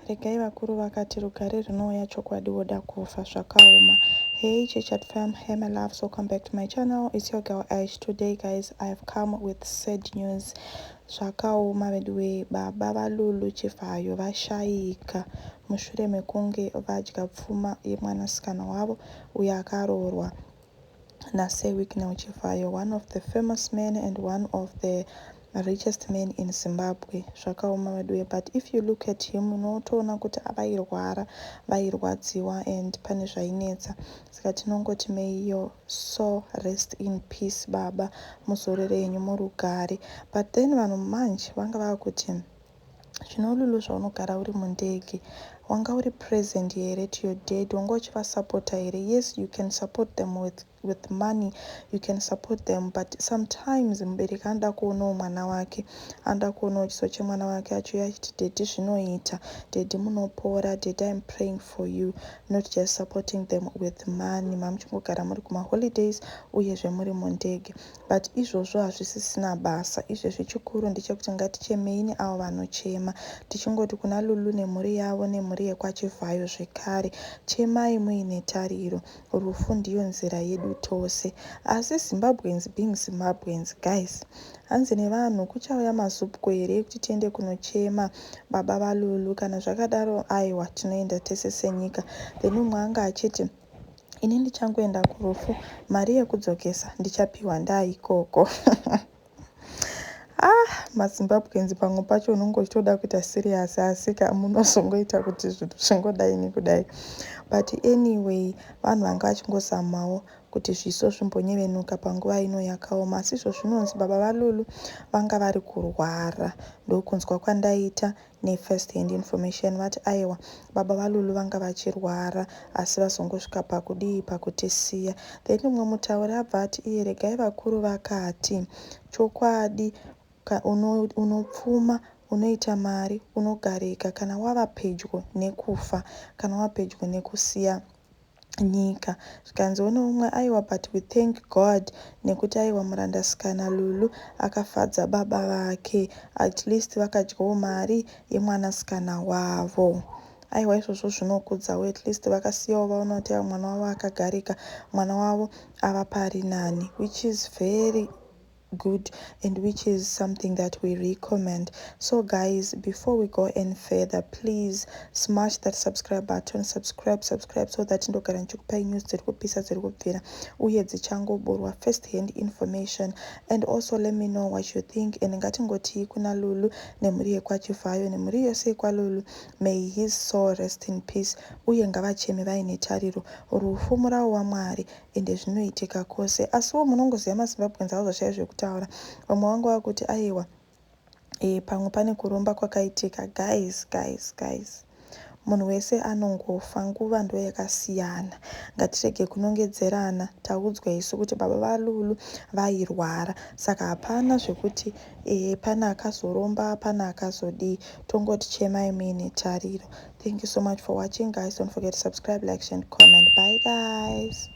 Regai vakuru vakati rugare runouya chokwadi woda kufa zvakaoma. Hey chichat fam, hey my loves, welcome back to my channel. It's your girl Ash. Today guys, I have come with sad news. Zvakaoma vedwe, baba valulu Chivhayo vashaika mushure mekunge vadya pfuma yemwanasikana wavo uyo akaroorwa naSewicknell Chivhayo, one of the famous men and one of the richest men in Zimbabwe. Zvakaoma vedwe, but if you look at him unotoona kuti vairwara vairwadziwa and pane zvainetsa. Saka tinongoti may your soul rest in peace baba, muzorere henyu murugare. But then vanhu manje vanga vakuti zvinolulu zvaunogara uri mundege, wanga uri present here to your dead, wanga uchivasapota here. Yes, you can support them with money, you can support them, but sometimes mubereki anoda kuonawo mwana wake, anoda kuonawo chiso chemwana wake achiuya achiti dedi zvinoita, dedi munopora, dedi I'm praying for you, not just supporting them with money. Mamuchingogara muri kumaholidays uyezve muri mundege, but izvozvo hazvisisina basa. Izvezvi chikuru ndechekuti ngatichemeini avo vanochema, tichingoti kuna lulu nemhuri yavo nemhuri yekwaChivhayo zvekare, chemai muine tariro. Rufu ndiyo nzira yedu tose. Asi Zimbabweans being Zimbabweans guys, hanzi nevanhu kuchauya mazupko here ekuti tiende kunochema baba valulu. Kana zvakadaro aiwa tinoenda tese senyika. Then umwe anga achiti ini ndichangoenda kurufu, mari yekudzokesa ndichapiwa ndaikoko. maZimbabweans pamwe pacho unongo uchitoda kuita serious asi munozongoita kuti zvinhu zvingodai nekudai. But anyway, vanhu vanga vachingozamawo kuti zviso zvimbonyevenuka panguva ino yakaoma. Asi izvo zvinonzi baba valulu vanga vari kurwara. Ndokunzwa kwandaita ne-first hand information vati aiwa baba valulu vanga vachirwara asi vazongosvika pakutisiya. Then umwe mutauri abva ati iye regai vakuru vakati chokwadi unopfuma, unoita mari, unogarika kana wava pedyo nekufa, kana wava pedyo nekusiya nyika. Zvikanziona umwe aiwa but we thank God nekuti aiwa murandasikana lulu akafadza baba vake, at least vakadyawo mari yemwanasikana wavo. Aiwa izvozvo zvinokudzawo, at least vakasiyawo vaona kuti mwana wavo akagarika, mwana wavo ava pari nani, which is very good and which is something that we recommend. So guys, before we go any further, please smash that subscribe button, subscribe so that ndogara ndichikupai news dziri kupisa dziri kubvira uye dzichangoburwa, first hand information, and also let me know what you think. And ngatingoti kuna lulu nemhuri yekwaChivhayo nemhuri yose yekwalulu, may his soul rest in peace, uye ngavacheme vaine tariro. Rufu murau waMwari ende zvinoitika kwose. Asiwo munongoziva maZimbabweans avazoshaya zvekutaura. Vamwe vangu vakuti aiwa pamwe pane kuromba kwakaitika. Guys, munhu wese anongofa, nguva ndo yakasiyana. Ngatirege kunongedzerana. Taudzwa isu kuti baba valulu vairwara, saka hapana zvekuti pana akazoromba, pana akazodii. Tongoti chemai muine tariro. Thank you so much for watching guys. Don't forget to subscribe, like, share and comment. Bye guys.